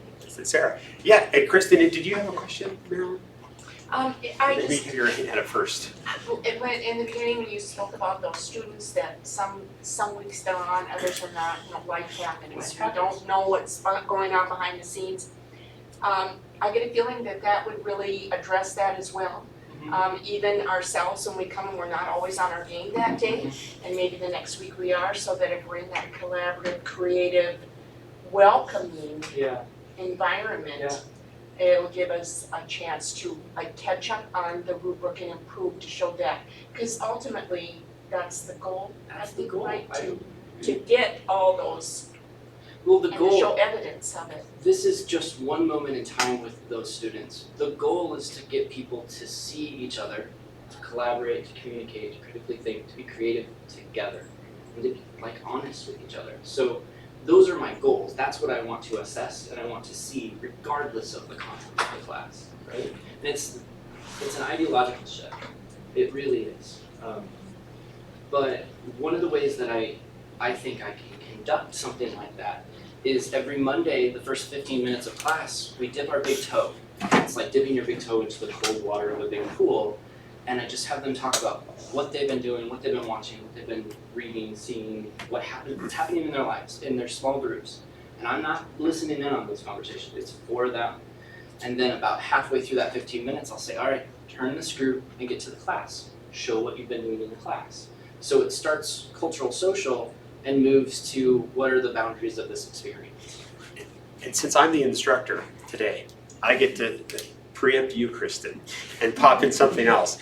S1: Sarah. Yeah, hey, Kristen, did you have a question, Marilyn?
S9: I
S1: Maybe
S9: just,
S1: you're at it first.
S9: in the beginning, when you spoke about those students that some weeks they're on, others are not, life happens. We don't know what's going on behind the scenes. I get a feeling that would really address that as well. Even ourselves, when we come and we're not always on our game that day, and maybe the next week we are, so that if we're in that collaborative, creative welcoming
S4: Yeah.
S9: environment,
S4: Yeah.
S9: it'll give us a chance to like catch up on the rubric and improve to show that. Because ultimately, that's the goal, I
S2: That's the
S9: think,
S2: goal.
S9: right, to get all those
S2: Well, the
S9: and to
S2: goal,
S9: show evidence of it.
S2: this is just one moment in time with those students. The goal is to get people to see each other, to collaborate, to communicate, to critically think, to be creative together, and to be like honest with each other. So those are my goals. That's what I want to assess and I want to see regardless of the content of the class, right? And it's an ideological shift. It really is. But one of the ways that I think I can conduct something like that is every Monday, the first 15 minutes of class, we dip our big toe. It's like dipping your big toe into the cold water of a big pool, and I just have them talk about what they've been doing, what they've been watching, what they've been reading, seeing, what's happening in their lives, in their small groups. And I'm not listening in on those conversations, it's for them. And then about halfway through that 15 minutes, I'll say, all right, turn this group and get to the class. Show what you've been doing in the class. So it starts cultural social and moves to what are the boundaries of this experience.
S1: And since I'm the instructor today, I get to preempt you, Kristen, and pop in something else.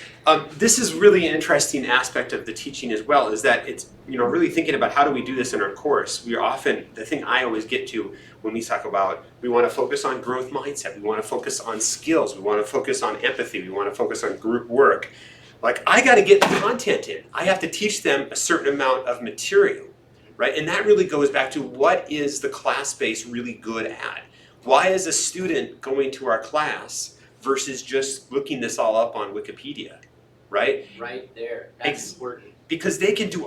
S1: This is really an interesting aspect of the teaching as well, is that it's, really thinking about how do we do this in our course. We are often, the thing I always get to when we talk about, we want to focus on growth mindset, we want to focus on skills, we want to focus on empathy, we want to focus on group work. Like, I got to get the content in. I have to teach them a certain amount of material, right? And that really goes back to what is the class space really good at? Why is a student going to our class versus just looking this all up on Wikipedia, right?
S2: Right there, that's important.
S1: Because they can do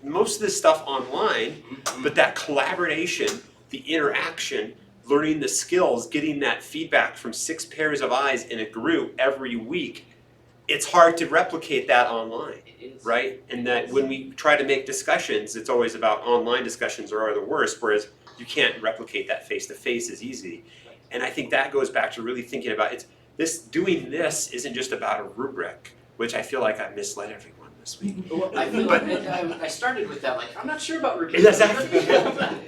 S1: most of this stuff online, but that collaboration, the interaction, learning the skills, getting that feedback from 6 pairs of eyes in a group every week, it's hard to replicate that online, right? And that when we try to make discussions, it's always about online discussions are the worst, whereas you can't replicate that face-to-face as easy. And I think that goes back to really thinking about doing this isn't just about a rubric, which I feel like I misled everyone this week.
S2: Well, I feel
S1: But-
S2: like I started with that, like, I'm not sure about reviews.
S1: Exactly.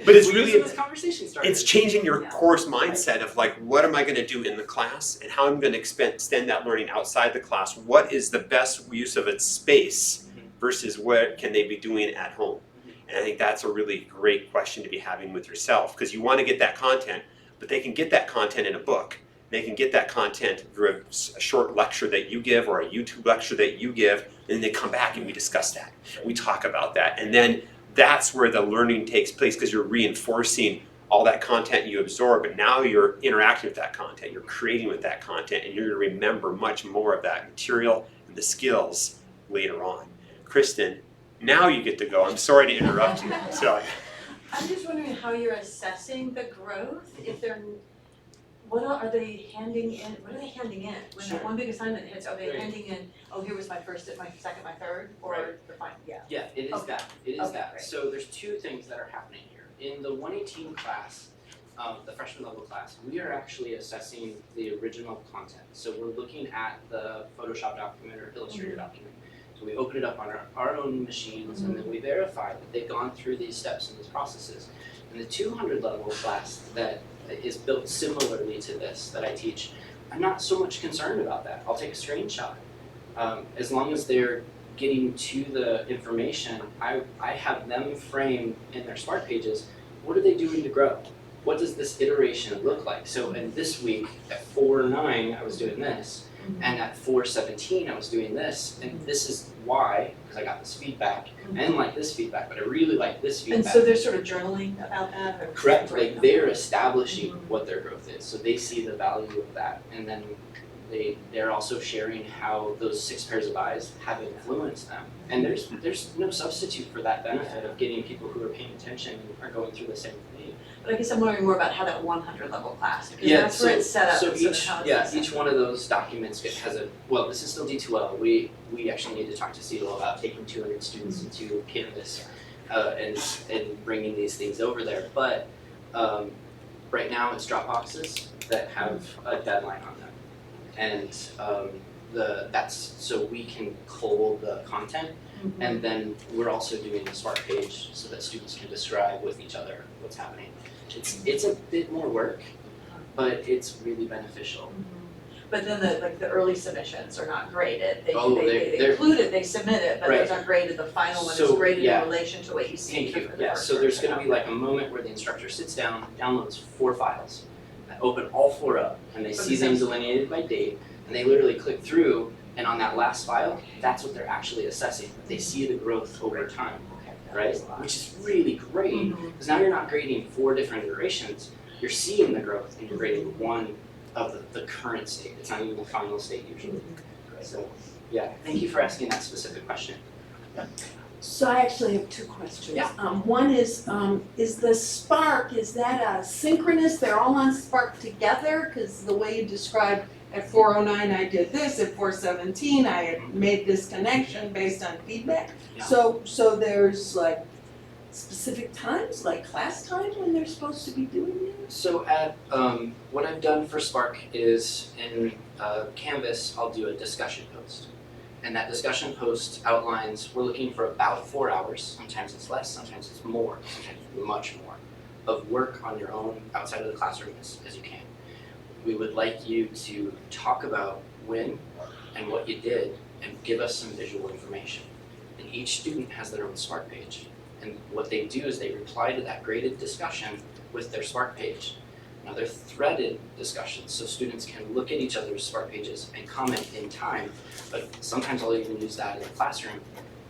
S1: But it's really-
S2: This conversation started.
S1: It's changing your course mindset of like, what am I going to do in the class and how I'm going to extend that learning outside the class? What is the best use of its space versus what can they be doing at home? And I think that's a really great question to be having with yourself, because you want to get that content, but they can get that content in a book. They can get that content through a short lecture that you give or a YouTube lecture that you give, and then they come back and we discuss that. We talk about that. And then that's where the learning takes place, because you're reinforcing all that content you absorb, but now you're interacting with that content, you're creating with that content, and you're going to remember much more of that material and the skills later on. Kristen, now you get to go. I'm sorry to interrupt you. So,
S6: I'm just wondering how you're assessing the growth, if they're, are they handing in, what are they handing in? When
S2: Sure.
S6: that one big assignment hits, are they
S2: Right.
S6: handing in, oh, here was my first, my second, my third, or
S2: Right.
S6: the final, yeah?
S2: Yeah, it is
S6: Okay.
S2: that. It is
S6: Okay,
S2: that.
S6: great.
S2: So there's 2 things that are happening here. In the 118 class, the freshman level class, we are actually assessing the original content. So we're looking at the Photoshop document or Illustrator document. So we open it up on our own machines and then we verify that they've gone through these steps and these processes. In the 200 level class that is built similarly to this that I teach, I'm not so much concerned about that. I'll take a screenshot. As long as they're getting to the information, I have them frame in their smart pages, what are they doing to grow? What does this iteration look like? So in this week, at 4:09, I was doing this, and at 4:17, I was doing this, and this is why, because I got this feedback, and like this feedback, but I really like this feedback.
S6: And so they're sort of journaling about that, or?
S2: Correct, like they're establishing what their growth is, so they see the value of that, and then they're also sharing how those 6 pairs of eyes have influenced them. And there's no substitute for that benefit of getting people who are paying attention and are going through the same thing.
S6: But I guess I'm wondering more about how that 100 level class, because
S2: Yeah,
S6: that's where it's set up,
S2: so
S6: and sort of
S2: each,
S6: how it's
S2: yeah,
S6: set
S2: each one of those documents has a, well, this is still D2L, we actually need to talk to CETL about taking 200 students into Canvas and bringing these things over there, but right now it's Dropboxes that have a deadline on them. And that's so we can cull the content, and then we're also doing a smart page so that students can describe with each other what's happening. It's a bit more work, but it's really beneficial.
S6: But then the early submissions are not graded, they
S2: Oh, they're-
S6: include it, they submit it, but those
S2: Right.
S6: aren't graded, the final one is
S2: So,
S6: graded
S2: yeah.
S6: in relation to what you see
S2: Thank
S6: for
S2: you,
S6: the
S2: yeah,
S6: first
S2: so there's
S6: version.
S2: gonna be like a moment where the instructor sits down, downloads 4 files, open all 4 up, and they
S6: From
S2: see
S6: the
S2: them
S6: same-
S2: delineated by date, and they literally click through, and on that last file, that's what they're actually assessing. They see the growth over time, right? Which is really great, because now you're not grading 4 different iterations, you're seeing the growth, and you're grading one of the current state. It's not even the final state usually. So, yeah, thank you for asking that specific question.
S5: So I actually have 2 questions.
S2: Yeah.
S5: One is the Spark, is that synchronous, they're all on Spark together? Cause the way you described at 4:09 I did this, at 4:17 I had made this connection based on feedback.
S2: Yeah.
S5: So there's like specific times, like class time when they're supposed to be doing this?
S2: So at what I've done for Spark is in Canvas, I'll do a discussion post. And that discussion post outlines, we're looking for about 4 hours, sometimes it's less, sometimes it's more, sometimes much more, of work on your own outside of the classroom as you can. We would like you to talk about when and what you did and give us some visual information. And each student has their own Spark page. And what they do is they reply to that graded discussion with their Spark page. Now they're threaded discussions, so students can look at each other's Spark pages and comment in time, but sometimes I'll even use that in the classroom.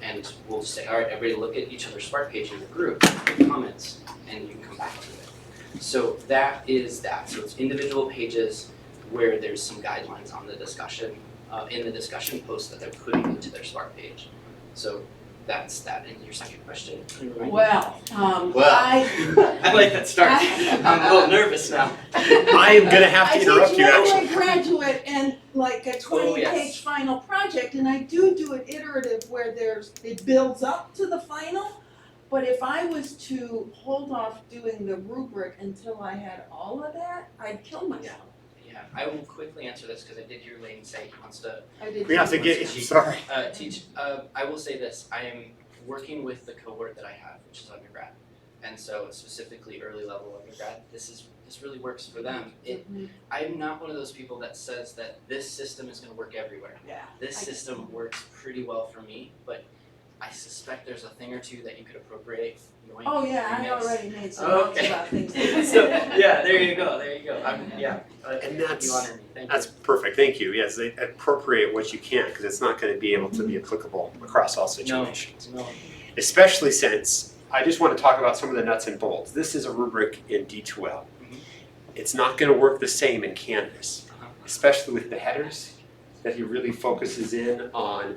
S2: And we'll say, all right, everybody look at each other's Spark page in the group, make comments, and you can come back to it. So that is that. So it's individual pages where there's some guidelines on the discussion, in the discussion post that they're putting into their Spark page. So that's that. And your second question, can you remind me?
S5: Well,
S2: Well.
S5: I
S2: I like that start. I'm a little nervous now.
S1: I am gonna have to interrupt you actually.
S5: I teach graduate and like a
S2: Oh, yes.
S5: 20-page final project, and I do it iterative where it builds up to the final. But if I was to hold off doing the rubric until I had all of that, I'd kill myself.
S2: Yeah, I will quickly answer this because I did hear Lane say he wants to
S5: I did.
S1: We have to get, sorry.
S2: teach. I will say this, I am working with the cohort that I have, which is undergrad. And so specifically early level undergrad, this really works for them. I am not one of those people that says that this system is gonna work everywhere.
S5: Yeah.
S2: This system works pretty well for me, but I suspect there's a thing or two that you could appropriate. Yoink,
S5: Oh, yeah, I
S2: remix.
S5: already made some notes
S2: Okay.
S5: about things.
S2: So, yeah, there you go.
S1: And that's-
S2: You honor me, thank you.
S1: That's perfect, thank you. Yes, they appropriate what you can, because it's not gonna be able to be applicable across all situations.
S2: No.
S1: Especially since, I just wanna talk about some of the nuts and bolts. This is a rubric in D2L. It's not gonna work the same in Canvas, especially with the headers, that he really focuses in on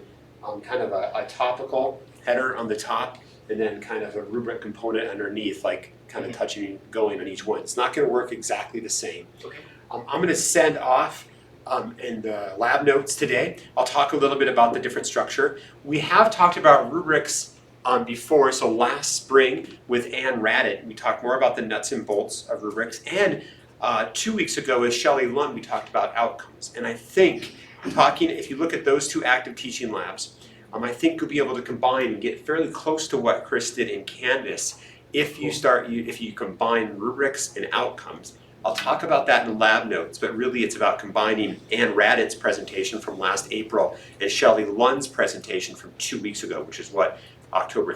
S1: kind of a topical header on the top, and then kind of a rubric component underneath, like kind of touching, going on each one. It's not gonna work exactly the same.
S2: Okay.
S1: I'm gonna send off in the lab notes today, I'll talk a little bit about the different structure. We have talked about rubrics before, so last spring with Ann Radit, we talked more about the nuts and bolts of rubrics, and 2 weeks ago with Shelley Lund, we talked about outcomes. And I think if you look at those 2 active teaching labs, I think you'll be able to combine and get fairly close to what Chris did in Canvas if you combine rubrics and outcomes. I'll talk about that in lab notes, but really it's about combining Ann Radit's presentation from last April and Shelley Lund's presentation from 2 weeks ago, which is November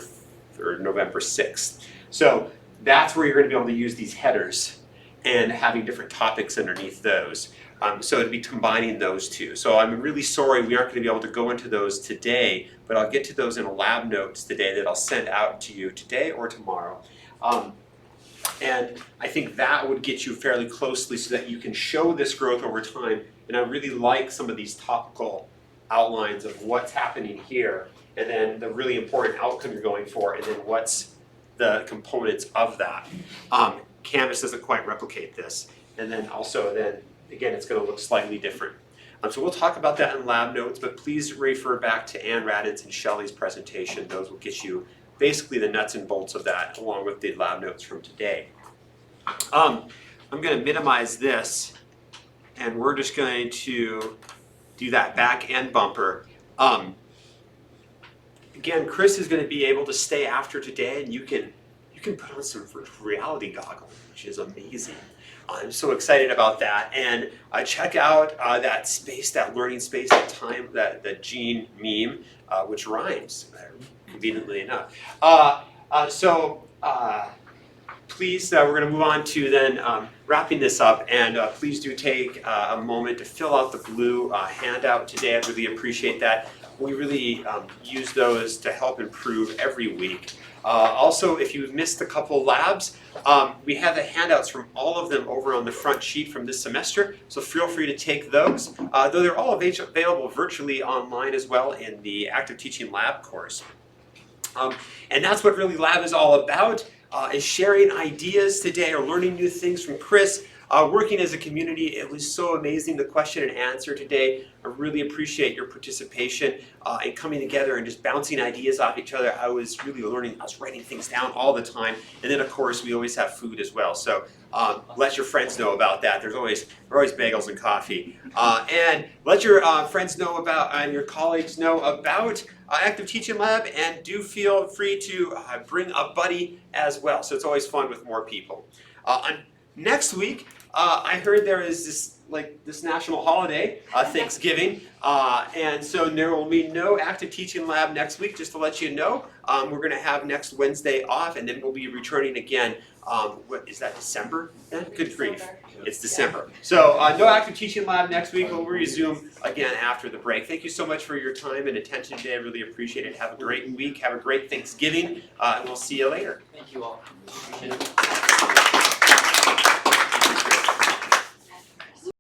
S1: 6th. So that's where you're going to be able to use these headers and having different topics underneath those. So it'd be combining those 2. So I'm really sorry we aren't going to be able to go into those today, but I'll get to those in a lab notes today that I'll send out to you today or tomorrow. And I think that would get you fairly closely so that you can show this growth over time. And I really like some of these topical outlines of what's happening here, and then the really important outcome you're going for, and then what's the components of that. Canvas doesn't quite replicate this. And then again, it's going to look slightly different. So we'll talk about that in lab notes, but please refer back to Ann Radit's and Shelley's presentation. Those will get you basically the nuts and bolts of that, along with the lab notes from today. I'm going to minimize this, and we're just going to do that back end bumper. Again, Chris is going to be able to stay after today, and you can can put on some virtual reality goggles, which is amazing. I'm so excited about that. And check out that space, that learning space, that time, that Gene meme, which rhymes, conveniently enough. Please, we're going to move on to then wrapping this up, and please do take a moment to fill out the blue handout today. I really appreciate that. We really use those to help improve every week. Also, if you've missed a couple labs, we have the handouts from all of them over on the front sheet from this semester, so feel free to take those, though they're all available virtually online as well in the Active Teaching Lab course. And that's what really Lab is all about, is sharing ideas today or learning new things from Chris. Working as a community, it was so amazing, the question and answer today. I really appreciate your participation and coming together and just bouncing ideas off each other. I was really learning, I was writing things down all the time. And then of course, we always have food as well. So let your friends know about that. There are always bagels and coffee. And let your friends know about, and your colleagues know about Active Teaching Lab, and do feel free to bring a buddy as well. So it's always fun with more people. Next week, I heard there is this national holiday, Thanksgiving, and so there will be no Active Teaching Lab next week, just to let you know. We're going to have next Wednesday off, and then we'll be returning again. What is that, December then? Good grief. It's December. So no Active Teaching Lab next week. We'll resume again after the break. Thank you so much for your time and attention today. I really appreciate it. Have a great week. Have a great Thanksgiving, and we'll see you later.
S2: Thank you all.
S1: Appreciate it.